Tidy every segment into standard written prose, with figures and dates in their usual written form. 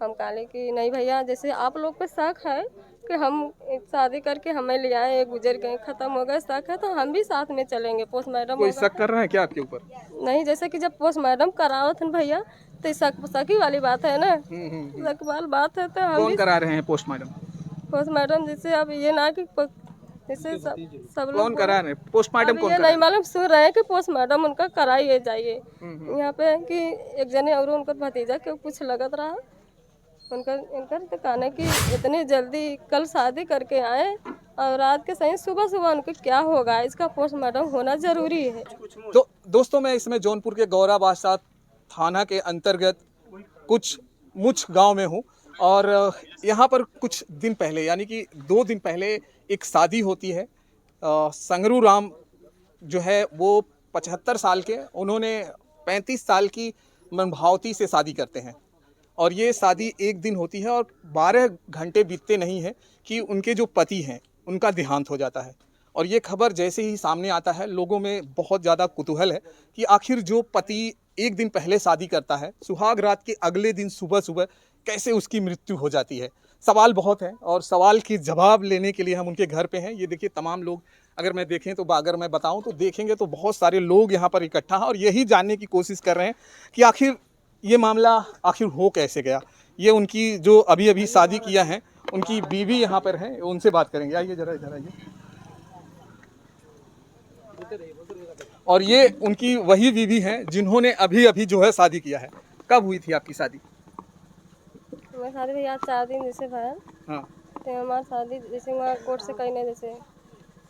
हम काले कि नहीं भैया, जैसे आप लोग पे शक है कि हम शादी करके हमें ले आए, गुजर गए, खत्म हो गए, शक है तो हम भी साथ में चलेंगे। पोस्टमार्टम कोई होगा शक कर रहा है क्या आपके ऊपर? नहीं, जैसे कि जब पोस्टमार्टम करावत है भैया तो शक ही वाली बात है ना, शक वाली बात है तो हम कौन भी करा रहे हैं पोस्टमार्टम? पोस्टमार्टम। जैसे अब ये ना कि जैसे सब लोग कौन करा रहे हैं पोस्टमार्टम? अब कौन ये करा नहीं रहे मालूम सुन रहे हैं कि पोस्टमार्टम उनका कराइए जाइए। हैं? यहाँ पे कि एक जने और उनका भतीजा के कुछ लगत रहा उनका इनका तो कहना कि इतनी जल्दी कल शादी करके आए और रात के सही सुबह सुबह उनके क्या होगा, इसका पोस्टमार्टम होना जरूरी है। तो दोस्तों, मैं इसमें जौनपुर के गौरा बादशाह थाना के अंतर्गत कुछ मुछ गांव में हूं और यहाँ पर कुछ दिन पहले यानी कि 2 दिन पहले एक शादी होती है। संगरू राम जो है वो 75 साल के, उन्होंने 35 साल की मनभावती से शादी करते हैं और ये शादी एक दिन होती है और 12 घंटे बीतते नहीं हैं कि उनके जो पति हैं उनका देहांत हो जाता है। और ये खबर जैसे ही सामने आता है लोगों में बहुत ज़्यादा कुतूहल है कि आखिर जो पति एक दिन पहले शादी करता है, सुहाग रात के अगले दिन सुबह सुबह कैसे उसकी मृत्यु हो जाती है। सवाल बहुत हैं और सवाल के जवाब लेने के लिए हम उनके घर पे हैं। ये देखिए तमाम लोग, अगर मैं देखें तो अगर मैं बताऊं तो देखेंगे तो बहुत सारे लोग यहाँ पर इकट्ठा हैं और यही जानने की कोशिश कर रहे हैं कि आखिर ये मामला आखिर हो कैसे गया। ये उनकी जो अभी अभी शादी किया है उनकी बीवी यहाँ पर है, उनसे बात करेंगे। आइए जरा इधर आइए। और ये उनकी वही बीवी हैं जिन्होंने अभी अभी जो है शादी किया है। कब हुई थी आपकी शादी? हमारी शादी भैया 4 दिन जैसे भैया हाँ। तो हमारी शादी जैसे वहाँ कोर्ट से कहने, जैसे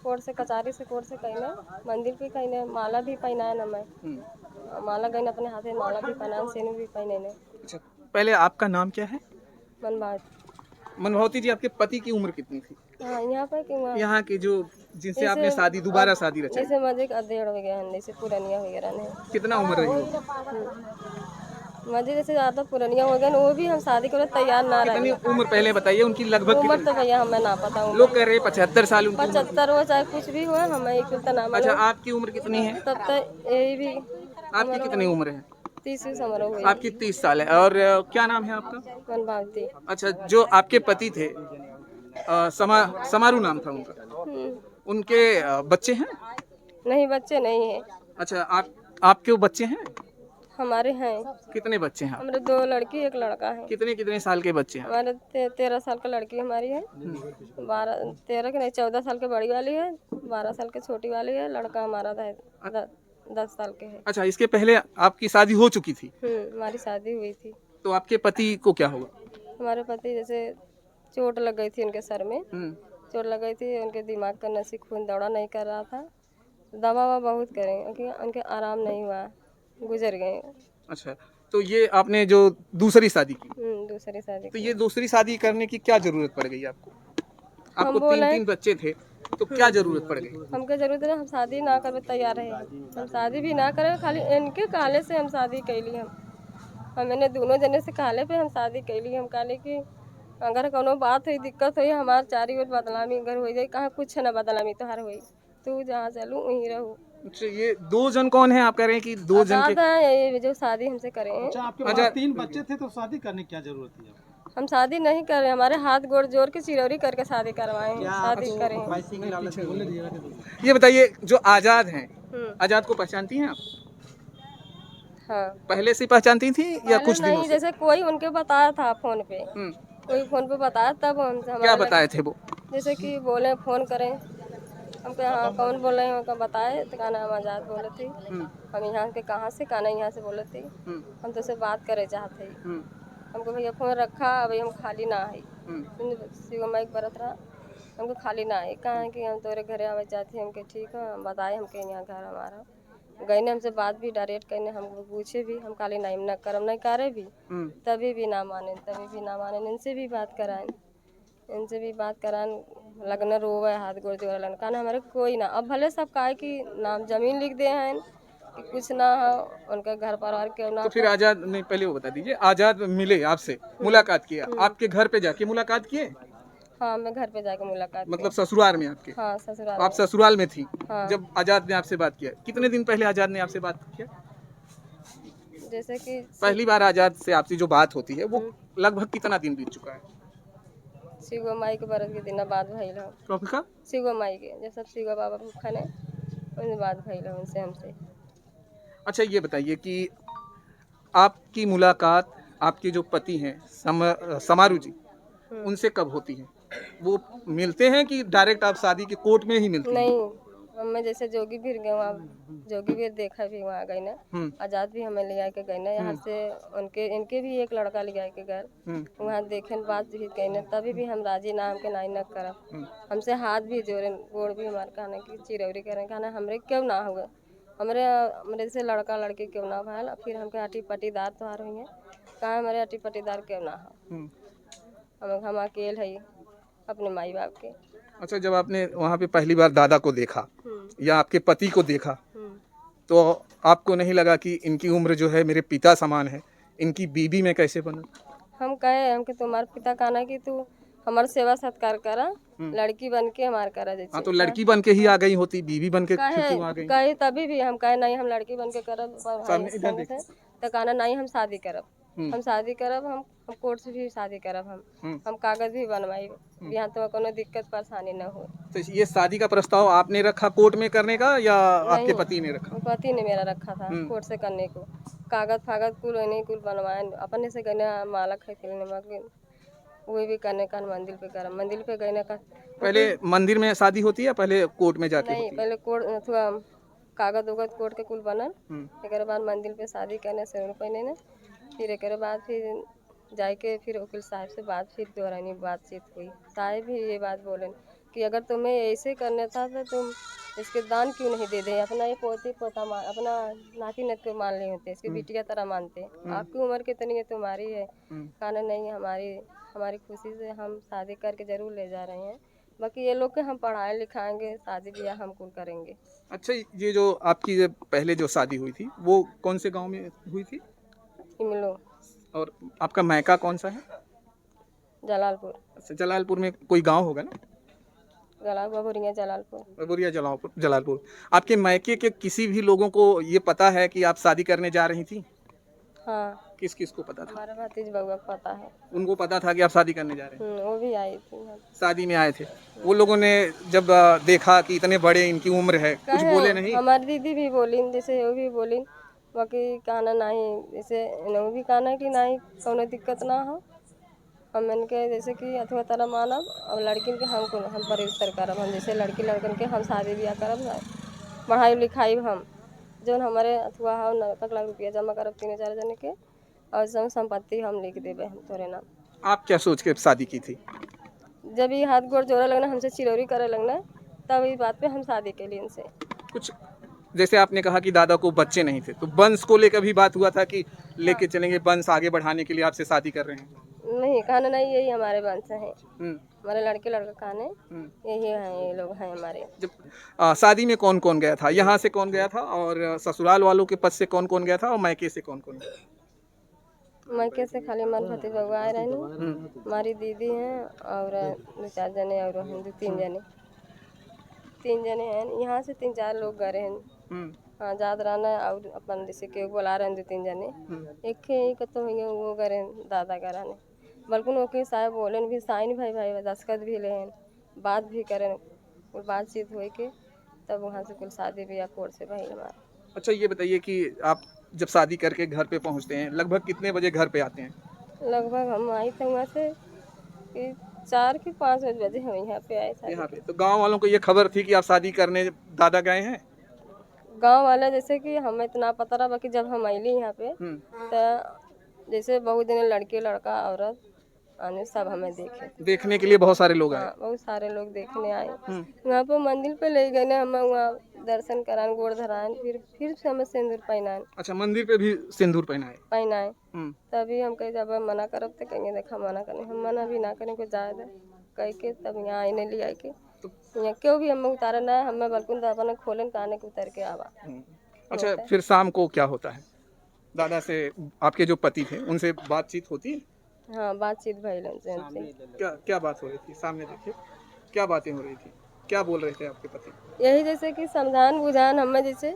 कोर्ट से कचहरी से कोर्ट से कहने, मंदिर पे कहने, माला भी पहनाए ना मैं, माला गई अपने हाथ में, माला भी पहनाए, सेनूर भी पहने ने। अच्छा, पहले आपका नाम क्या है? मन बात मनभावती जी, आपके पति की उम्र कितनी थी? हाँ यहाँ पे कि वहाँ यहाँ की जो जिनसे आपने शादी दोबारा शादी रचाई, जैसे मजे का अधेड़ हो गया है, जैसे पुरानिया वगैरह ने। कितना उम्र रही हो? मजे जैसे ज़्यादा पुरानिया हो गया ना, वो भी हम शादी को तैयार ना कितनी रहे। उम्र पहले बताइए उनकी लगभग उम्र कितनी? तो भैया हमें ना पता, लोग कह रहे हैं 75 साल उनकी उम्र। 75 हो चाहे कुछ भी हो, हमें एक तो ना अच्छा, मालूम। आपकी उम्र कितनी है? तब तक यही भी आपकी कितनी उम्र है? 30 समारोह हुई। आपकी 30 साल है। और क्या नाम है आपका? मन भावती। अच्छा, जो आपके पति थे समारू नाम था उनका, उनके बच्चे हैं? नहीं बच्चे नहीं है। अच्छा, आपके बच्चे हैं? हमारे हैं। कितने बच्चे हैं? हमारे 2 लड़की 1 लड़का है। कितने कितने साल के बच्चे हैं? हमारे 13 साल का लड़की हमारी है, 13 की नहीं 14 साल की बड़ी वाली है, 12 साल की छोटी वाली है, लड़का हमारा 10 साल के है। अच्छा, इसके पहले आपकी शादी हो चुकी थी? हमारी शादी हुई थी। तो आपके पति को क्या हुआ? हमारे पति जैसे चोट लग गई थी उनके सर में, चोट लग गई थी, उनके दिमाग का नसी खून दौड़ा नहीं कर रहा था, दवा ववा बहुत करें उनके आराम नहीं हुआ, गुजर गए। अच्छा, तो ये आपने जो दूसरी शादी की, दूसरी शादी तो ये दूसरी शादी करने की क्या जरूरत पड़ गई आपको? आपको बोले 3 बच्चे थे तो क्या जरूरत पड़ गई? हमके जरूरत है, हम शादी ना करवे तैयार है, हम शादी भी ना करें, खाली इनके काले से हम शादी कैली। हमने दोनों जने से काले पे हम शादी कैली। हम काले की अगर कोनो बात हुई, दिक्कत हुई, हमारे चारी ओर बदनामी अगर हो जाए, कहाँ कुछ ना बदनामी तो हर हुई, तू जहाँ चलूँ वहीं रहूँ। अच्छा, ये 2 जन कौन है? आप कह रहे हैं कि 2 जन के ये जो शादी हमसे करें। अच्छा, आपके पास 3 बच्चे थे तो शादी करने की क्या जरूरत थी? हम शादी नहीं कर रहे, हमारे हाथ गोड़ जोड़ के चिरौरी करके शादी करवाएं, शादी करें। ये बताइए, जो आजाद हैं, आजाद को पहचानती हैं आप? हाँ। पहले से पहचानती थी या कुछ दिनों नहीं, से? जैसे कोई उनके बताया था फोन पे, कोई फोन पे बताया तब हम क्या बताए थे वो? जैसे कि बोले फोन करें, हम कहे हाँ कौन बोल रहे हैं, उनका बताए तो कहना हम आजाद बोले थे। हम यहाँ के कहाँ से, कहना यहाँ से बोले थे, हम तो से बात करे चाहते। हमको भैया फोन रखा, अभी हम खाली ना आई, शिव माइक बरत रहा, हमको खाली ना आई, कहा कि हम तोरे घरे आवे चाहते। हमके ठीक है, हम बताए हमके यहाँ घर हमारा गए ने, हमसे बात भी डायरेक्ट करने, हमको पूछे भी, हम खाली नाइम ना करम नहीं करे भी, तभी भी ना माने, इनसे भी बात कराएं, लगना रोवे हाथ गोड़ जोड़ लन, कहना हमारे कोई ना। अब भले सब काहे कि नाम जमीन लिख दे हैं कि कुछ ना हो, उनका घर परिवार के ना। तो फिर आजाद नहीं, पहले वो बता दीजिए, आजाद मिले आपसे, मुलाकात किया, आपके घर पे जाके मुलाकात किए? हाँ, मैं घर पे जाके मुलाकात, मतलब ससुराल में आपके? हाँ ससुराल। आप ससुराल में थी हाँ। जब आजाद ने आपसे बात किया? कितने दिन पहले आजाद ने आपसे बात किया? जैसे कि पहली बार आजाद से आपसी जो बात होती है वो लगभग कितना दिन बीत चुका है? शिव माई के बरस के दिन बाद भइल हो। कब का? शिव माई के जब सब शिव बाबा भूखन है उनके बाद भइल हो उनसे हमसे। अच्छा ये बताइए कि आपकी मुलाकात आपके जो पति हैं समारू जी, उनसे कब होती है? वो मिलते हैं कि डायरेक्ट आप शादी के कोर्ट में ही मिलती हैं? नहीं, हमें जैसे जोगी भीर गए वहाँ, जोगी भीर देखा भी वहाँ गई ना, आजाद भी हमें ले आके गए ना यहाँ से, उनके इनके भी एक लड़का ले आके गए वहाँ देखे बात भी गई ना, तभी भी हम राजी ना हमके नाई न करब, हमसे हाथ भी जोड़े गोड़ भी हमारे कहने की चिरौरी करें कहना हमरे क्यों ना हुआ, हमारे हमारे से लड़का लड़की क्यों ना भैल, फिर हमके अटी पटीदार तोहार हुई है कहाँ हमारे अटी पटीदार क्यों ना हो, हम अकेले है अपने माई बाप के। अच्छा जब आपने वहाँ पे पहली बार दादा को देखा या आपके पति को देखा तो आपको नहीं लगा कि इनकी उम्र जो है मेरे पिता समान है, इनकी बीबी में कैसे बना? हम कहे हमके तुम्हारे पिता कहना कि तू हमारा सेवा सत्कार करा, लड़की बन के हमार करा जैसे। हाँ तो लड़की बन के ही आ गई होती, बीबी बन के फिर क्यों आ गई? कहे तभी भी हम कहे नहीं हम लड़की बन के करब, तो कहना नहीं हम शादी करब, हम शादी करब, हम कोर्ट से भी शादी करब, हम कागज भी बनवाई, यहाँ तो कोनो दिक्कत परेशानी न हो। तो ये शादी का प्रस्ताव आपने रखा कोर्ट में करने का या आपके पति ने रखा? पति ने मेरा रखा था कोर्ट से करने को, कागज फागज कुल नहीं कुल बनवाए, अपने से कहने माला खरीदने मगर वो भी करने का मंदिर पे कर, मंदिर पे गए का। पहले मंदिर में शादी होती है या पहले कोर्ट में जाके नहीं होती है? पहले कोर्ट अथवा कागज उगज कोर्ट के कुल बनल, एक बाद मंदिर पे शादी करने से पहले ने, फिर एक बाद फिर जाके फिर वकील साहब से बात फिर दोहरानी बातचीत हुई, साहब भी ये बात बोले कि अगर तुम्हें ऐसे करना था तो तुम इसके दान क्यों नहीं दे दे, अपना ये पोती पोता अपना नाती नत को मान ले होते, इसकी बिटिया तरह मानते, आपकी उम्र कितनी है तुम्हारी है, कहना नहीं हमारी खुशी से हम शादी करके जरूर ले जा रहे हैं, बाकी ये लोग के हम पढ़ाए लिखाएंगे, शादी ब्याह हम कुल करेंगे। अच्छा ये जो आपकी पहले जो शादी हुई थी वो कौन से गांव में हुई थी? इमलो। और आपका मायका कौन सा है? जलालपुर। अच्छा जलालपुर में कोई गांव होगा ना? बबुरिया जलालपुर। बबुरिया जलालपुर। आपके मायके के किसी भी लोगों को ये पता है कि आप शादी करने जा रही थी? हाँ। किस किस को पता था? हमारा भतीज बउआ को पता है। उनको पता था कि आप शादी करने जा रहे हैं? वो भी आई थी। शादी में आए थे वो लोगों ने, जब देखा कि इतने बड़े इनकी उम्र है, कुछ बोले नहीं? हमारी दीदी भी बोली, जैसे वो भी बोली, बाकी कहना नहीं, जैसे वो भी कहना कि नहीं कोनो दिक्कत ना हो, हम इनके जैसे कि अथवा तरह मानब, और लड़किन के हम परिस्तर करब, हम जैसे लड़की लड़कन के हम शादी ब्याह करब, पढ़ाई लिखाई हम जो हमारे अथवा हो 1 लाख रुपया जमा करब 3-4 जने के, और सब संपत्ति हम लिख देवे हम तोरे नाम। आप क्या सोच के शादी की थी? जब ये हाथ गोड़ जोड़े लगना, हमसे चिरौरी करे लगना, तब इस बात पे हम शादी के लिए इनसे। कुछ जैसे आपने कहा कि दादा को बच्चे नहीं थे, तो वंश को लेकर भी बात हुआ था कि लेके चलेंगे, वंश आगे बढ़ाने के लिए आपसे शादी कर रहे हैं? नहीं कहना नहीं, यही हमारे वंश है, हमारे लड़के लड़का कहने यही है, ये लोग हैं हमारे। जब शादी में कौन कौन गया था? यहाँ से कौन गया था और ससुराल वालों के पद से कौन कौन गया था और मायके से कौन कौन गया? मायके से खाली हमारे भतीज बउआ आए रहे, हमारी दीदी हैं और 2-4 जने और हैं, 2-3 जने, 3 जने हैं, यहाँ से 3-4 लोग गए हैं। हाँ जात रहना और अपन जैसे के बोला रहे हैं 2-3 जने, एक ही तो वो गए दादा का रहने, बल्कि वकील साहब बोले भी साइन भाई दस्खत भी लें, बात भी करें, बातचीत हुई के तब वहाँ से कुल शादी ब्याह कोर्ट से भाई हमारा। अच्छा ये बताइए कि आप जब शादी करके घर पे पहुँचते हैं लगभग कितने बजे घर पे आते हैं? लगभग हम आई थे वहाँ से कि 4 कि 5 बजे हम यहाँ पे आए। यहाँ पे तो गांव वालों को ये खबर थी कि आप शादी करने दादा गए हैं? गांव वाले जैसे कि हमें इतना पता रहा, बाकी जब हम आईली यहाँ पे तो जैसे बहुत दिन लड़के लड़का औरत आने सब हमें देखने के लिए बहुत सारे लोग आए। बहुत सारे लोग देखने आए। वहाँ पर मंदिर पे ले गए ना, हमें वहाँ दर्शन करान, गोड़ धरान, फिर से हमें सिंदूर पहनाए। अच्छा मंदिर पे भी सिंदूर पहनाए? तभी हम कहे जब मना करब तो कहेंगे देखा मना करें, हम मना भी ना करें को जाए कह के तब यहाँ आने ले आए के यहाँ क्यों भी हमें उतारा ना, हमें बल्कि अपने खोलन कहने के उतर के आवा। अच्छा फिर शाम को क्या होता है? दादा से आपके जो पति थे उनसे बातचीत होती है? हाँ बातचीत भइल उनसे। क्या बात हो रही थी? सामने देखिए क्या बातें हो रही थी, क्या बोल रहे थे आपके पति? यही जैसे कि समझान बुझान हमें जैसे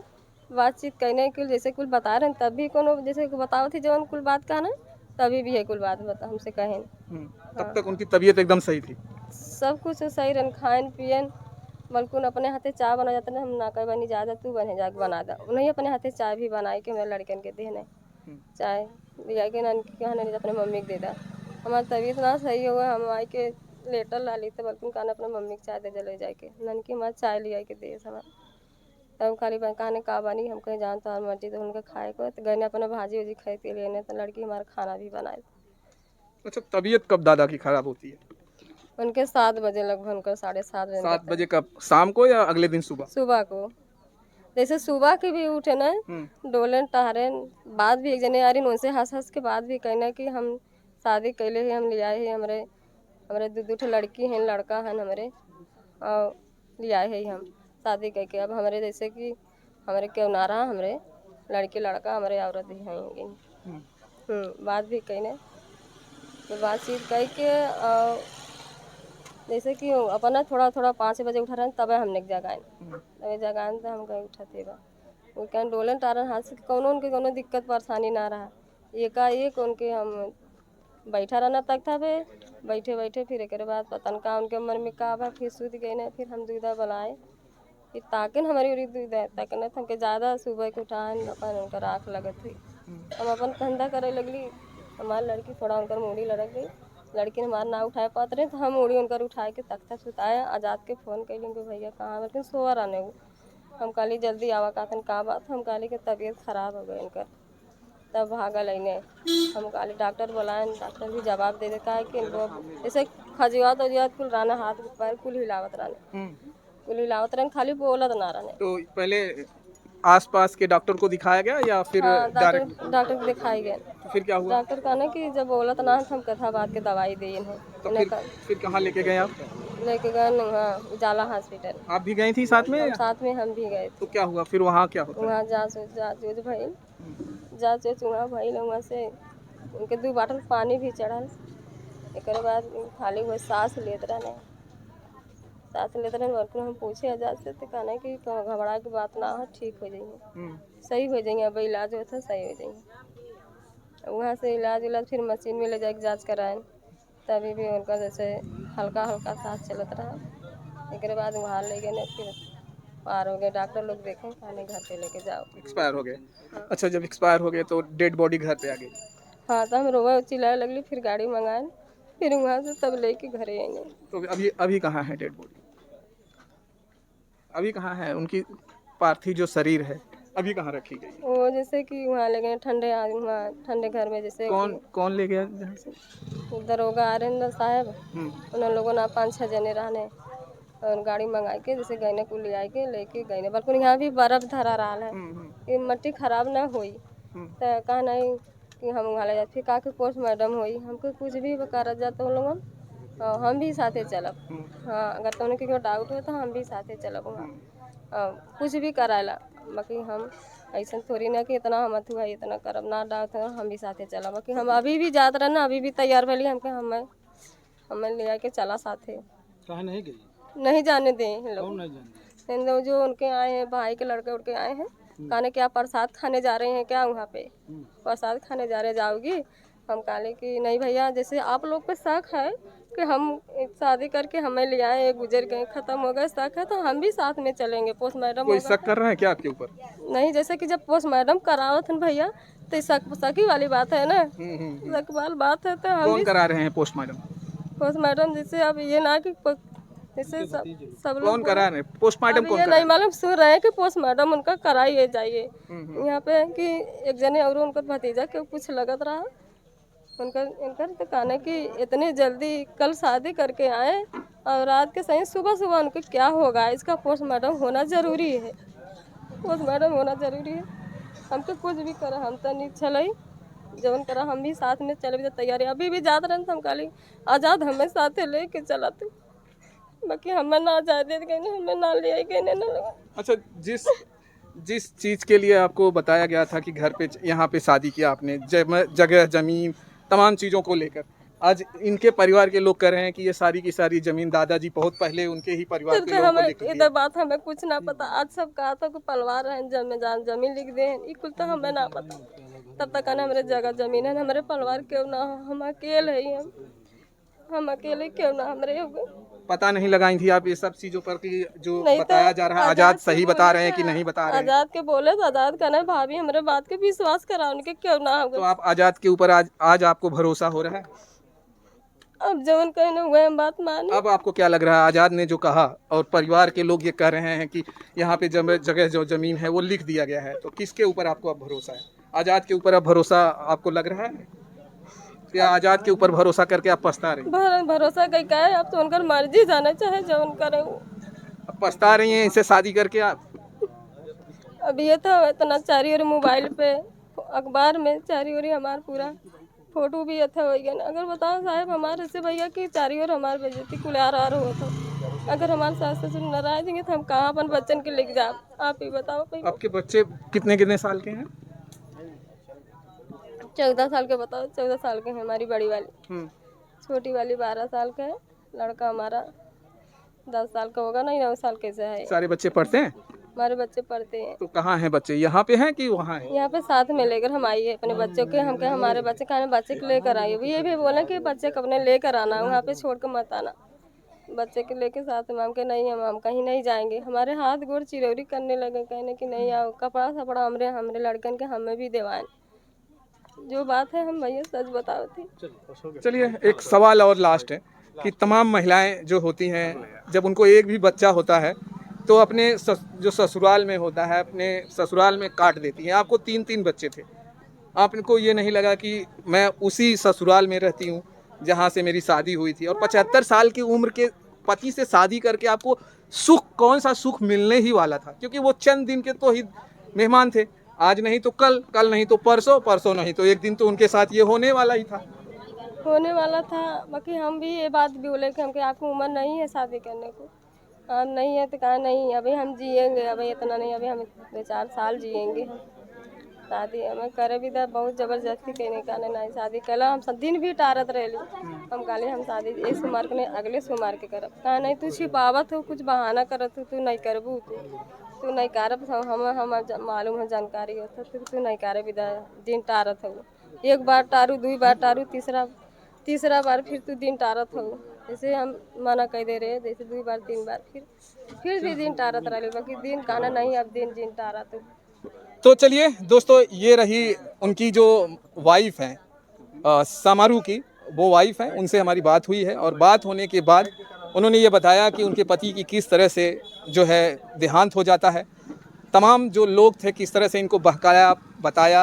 बातचीत करने के जैसे कुल बता रहे हैं, तब भी कोनो जैसे बताओ थी जवन कुल बात कहना तभी भी है कुल बात बता हमसे कहें। तब तक उनकी तबीयत एकदम सही थी? सब कुछ सही रहन, खान पियन, बल्कि अपने हाथे चाय बना जाता ना, हम ना कह बनी ज़्यादा तू बने जाके बना दा, उन्हें अपने हाथे चाय भी बनाई के मेरे लड़कन के देने चाय लिया के ना कहने अपने मम्मी के दे दा। हमारी तबीयत ना सही हुआ, हम आई के लेटर ला ली तो बल्कि कहना अपने मम्मी के चाय दे जले जाके नन की हमारे चाय लिया के दे हमारा। तब खाली कहने का बनी हम कहीं जानता और मर्जी तो उनका खाए को तो गए अपने भाजी उजी खाए के लिए तो लड़की हमारा खाना भी बनाए। अच्छा, तबीयत कब दादा की खराब होती है? उनके 7 बजे लगभग, उनका 7:30 7 बजे कब, शाम को या अगले दिन सुबह? सुबह को। जैसे सुबह के भी उठे ना डोलन टहरे बाद भी एक जने यारी उनसे हंस हंस के बाद भी कहना कि हम शादी कैले ही हम ले आए हैं, हमारे हमारे दो ठो लड़की हैं लड़का हैं हमारे और ले आए हैं हम शादी करके। अब हमारे जैसे कि हमारे क्यों ना रहा हमारे लड़की लड़का हमारे औरत ही हैं बात भी कहने तो बातचीत कह के जैसे कि अपना थोड़ा थोड़ा 5 बजे उठा रहे तब हमने जगाए तब जगाए तो हम कहीं उठते बा वो क्या डोलन टारन हाथ से कौनो उनके कोनो दिक्कत परेशानी ना रहा। एकाएक उनके हम बैठा रहना तक था बे बैठे बैठे फिर एक बाद पतन का उनके मन में का बा फिर सूत गए ना फिर हम दूधा बनाए फिर ताकन हमारी उरी दूधा ताकन हमके ज़्यादा सुबह के उठान अपन उनका राख लगत हुई हम अपन धंधा करे लगली। हमारी लड़की थोड़ा उनकर मूड़ी लड़क गई, लड़की हमारा ना उठाए पाते रहे तो हम उड़ी उनकर उठाए के तख्ता सुताया आज़ाद के फ़ोन कैली कि भैया कहाँ लेकिन सोआ रहने वो हम कहली जल्दी आवा कहतन का बात हम कहली कि तबीयत ख़राब हो गई उनकर तब भागा लेने हम कहली डॉक्टर बुलाए डॉक्टर भी जवाब दे देता है कि वो जैसे खजुआत वजुआत कुल रहना हाथ पैर कुल हिलावत रहने कुल हिलावत रहने खाली बोलत ना रहने। तो पहले आसपास के डॉक्टर को दिखाया गया या फिर हाँ डायरेक्ट? डॉक्टर को दिखाई गए तो फिर क्या हुआ? डॉक्टर कहना कि जब बोलत ना हम कथा बात के दवाई दी इन्हें तो फिर कहाँ लेके गए आप? लेके गए वहाँ उजाला हॉस्पिटल। आप भी गई थी साथ में? साथ में हम भी गए थे। तो क्या हुआ फिर वहाँ, क्या होता है? वहाँ जाँच भइल जाँच वहाँ भइल वहाँ से उनके 2 बाटल पानी भी चढ़ल एक बाद खाली वो सांस लेते रहने बल्कि हम पूछे आजाद से तो कहना कि घबरा की बात ना हो ठीक हो जाइए सही हो जाएंगे अब इलाज होता है सही हो जाएंगे। वहाँ से इलाज फिर मशीन में ले जाके जाँच कराएं तभी भी उनका जैसे हल्का हल्का सांस चलत रहा एक बाद वहाँ ले गए फिर पार हो गए डॉक्टर लोग देखें कहने घर पे लेके जाओ एक्सपायर हो गए। अच्छा, जब एक्सपायर हो गए तो डेड बॉडी घर पे आ गई? हाँ तो हम रोवा चिल्लाए लगली फिर गाड़ी मंगाए फिर वहाँ से तब लेके घरे आएंगे। तो अभी कहाँ है डेड बॉडी? अभी कहाँ है उनकी पार्थिव जो शरीर है अभी कहाँ रखी गई? वो जैसे कि वहाँ ले गए ठंडे वहाँ ठंडे घर में जैसे कौन ले गया जहाँ से? दरोगा आरेंद्र साहब उन लोगों ने 5-6 जने रहने और गाड़ी मंगा के जैसे गहने को ले आए के लेके गए बल्कि यहाँ भी बर्फ धरा रहा है कि मिट्टी खराब ना हुई तो कहा नहीं कि हम वहाँ ले जाते फिर कहा कि पोस्टमार्टम हुई हमको कुछ भी कर जाते उन लोगों हम भी साथे चलब। हाँ अगर तुमने क्योंकि डाउट हो तो हम भी साथे चलब वहाँ कुछ भी कराला बाकी हम ऐसा थोड़ी ना कि इतना हम हुआ इतना करब ना डाउट हो हम भी साथे चलब बाकी हम अभी भी जात रहे ना अभी भी तैयार भली हमके हमें ले आके चला साथे। कहाँ नहीं गई? नहीं जाने दें कौन नहीं जानते? लोग जो उनके आए हैं भाई के लड़के उड़के आए हैं कहने क्या प्रसाद खाने जा रहे हैं क्या वहाँ पे प्रसाद खाने जा रहे जाओगी हम कहले कि नहीं भैया जैसे आप लोग पे शक है कि हम शादी करके हमें ले आए गुजर गए खत्म हो गए शक है तो हम भी साथ में चलेंगे पोस्टमार्टम कोई शक कर रहा है क्या आपके ऊपर? नहीं जैसे कि जब पोस्टमार्टम करावत है भैया तो शक ही वाली बात है ना शक वाली बात है तो हम कौन करा रहे हैं पोस्टमार्टम? जैसे अब ये ना कि जैसे सब लोग कौन करा रहे हैं पोस्टमार्टम? कौन ये करा? नहीं मालूम सुन रहे हैं कि पोस्टमार्टम उनका कराइए जाइए यहाँ पे कि एक जने और उनका भतीजा के कुछ लगत रहा इनका तो कहना कि इतनी जल्दी कल शादी करके आए और रात के सही सुबह उनको क्या होगा इसका पोस्टमार्टम होना ज़रूरी है पोस्टमार्टम होना ज़रूरी है। हमको कुछ भी करा हम तो नहीं चल जवन करा हम भी साथ में चले भी तैयारी अभी भी जाते रहे हम काली आज़ाद हमें साथे ले के चलाते बाकी हमें ना आज़ादी कहने हमें ना ले कहने ना लगा। अच्छा, जिस चीज़ के लिए आपको बताया गया था कि घर पे यहाँ पे शादी किया आपने जगह ज़मीन तमाम चीज़ों को लेकर आज इनके परिवार के लोग कह रहे हैं कि ये सारी की सारी ज़मीन दादाजी बहुत पहले उनके ही परिवार के लोगों को लिख दिए। इधर बात हमें कुछ ना पता आज सब कहा था कि पलवार है जमीन लिख दे कुल तो हमें ना पता तब तक ना हमारे जगह जमीन है, हमारे परिवार क्यों ना हो, हम अकेले ही हम अकेले क्यों ना हमारे हो गए। पता नहीं लगाई थी आप ये सब चीजों पर कि जो नहीं तो बताया जा रहा है आजाद सही बता रहे हैं कि नहीं बता रहे हैं? आजाद के बोले तो आजाद का ना भाभी हमारे बात के विश्वास करा उनके क्यों ना हो तो गए। आप आजाद के ऊपर आज आपको भरोसा हो रहा है? अब जो उनका हुए हम बात माने। अब आपको क्या लग रहा है आजाद ने जो कहा और परिवार के लोग ये कह रहे हैं कि यहाँ पे जगह जो जमीन है वो लिख दिया गया है, तो किसके ऊपर आपको अब भरोसा है? आजाद के ऊपर अब भरोसा आपको लग रहा है या आजाद के ऊपर भरोसा करके आप पछता रही हैं? भरोसा कहीं का है, अब तो उनका मर्जी जाना चाहे जो उनका रहे। अब पछता रही हैं इनसे शादी करके आप? अब ये तो इतना चारी ओर मोबाइल पे अखबार में चारी ओर हमार पूरा फोटो भी अच्छा हो गया। अगर बताओ साहब हमारे से भैया कि चारी ओर हमारे बेइज्जती कुलार हो तो अगर हमारे सास ससुर नाराज देंगे तो हम कहाँ अपन बच्चन के लेके जाए, आप ही बताओ। आपके बच्चे कितने साल के हैं? 14 साल के बताओ, 14 साल के हैं हमारी बड़ी वाली, छोटी वाली 12 साल का है, लड़का हमारा 10 साल का होगा, नहीं 9 साल कैसे है। सारे बच्चे पढ़ते हैं? हमारे बच्चे पढ़ते हैं। तो कहाँ हैं बच्चे, यहाँ पे हैं कि वहाँ हैं? यहाँ पे साथ में लेकर हम आइए अपने बच्चों के, हम कहे हमारे बच्चे खाने बच्चे के लेकर आइए, ये भी बोले कि बच्चे को अपने लेकर आना, वहाँ पे छोड़ कर मत आना, बच्चे के लेके साथ में। हम के नहीं, हम कहीं नहीं जाएंगे। हमारे हाथ गोड़ चिरौरी करने लगे, कहने की नहीं आओ, कपड़ा सपड़ा हमरे लड़कन के हमें भी देवाएं। जो बात है हम भैया सच बताओ थी। चलिए एक सवाल और लास्ट है कि तमाम महिलाएं जो होती हैं जब उनको एक भी बच्चा होता है तो अपने जो ससुराल में होता है अपने ससुराल में काट देती हैं। आपको 3 बच्चे थे, आपको ये नहीं लगा कि मैं उसी ससुराल में रहती हूँ जहाँ से मेरी शादी हुई थी, और 75 साल की उम्र के पति से शादी करके आपको सुख, कौन सा सुख मिलने ही वाला था? क्योंकि वो चंद दिन के तो ही मेहमान थे, आज नहीं तो कल, कल नहीं तो परसों, परसों नहीं तो एक दिन तो उनके साथ ये होने वाला ही था। होने वाला था। बाकी हम भी ये बात भी बोले कि हमके आपको उम्र नहीं है शादी करने को। हाँ नहीं है तो कहा नहीं, अभी हम जिएंगे, अभी इतना नहीं, अभी हम 2-4 साल जिएंगे। शादी हमें करे भी था, बहुत ज़बरदस्ती कहने का नहीं शादी कला, हम सब दिन भी टारत रहे। हम कहले हम शादी इस उम्र के नहीं अगले उम्र के करब। कहा नहीं तू छिपावत हो, कुछ बहाना करत हो, तू नहीं करबू, तू नहीं करब, हम मालूम है जानकारी होता तू नहीं करे भी दिन टारत हो। एक बार टारू, 2 बार टारू, तीसरा बार फिर तू दिन टारत हो। जैसे हम मना कह दे रहे, जैसे 2 बार 3 बार फिर भी दिन टारत रहे, बाकी दिन कहना नहीं अब दिन टारत हो। तो चलिए दोस्तों, ये रही उनकी जो वाइफ है समारू की, वो वाइफ है, उनसे हमारी बात हुई है और बात होने के बाद उन्होंने ये बताया कि उनके पति की किस तरह से जो है देहांत हो जाता है। तमाम जो लोग थे किस तरह से इनको बहकाया, बताया।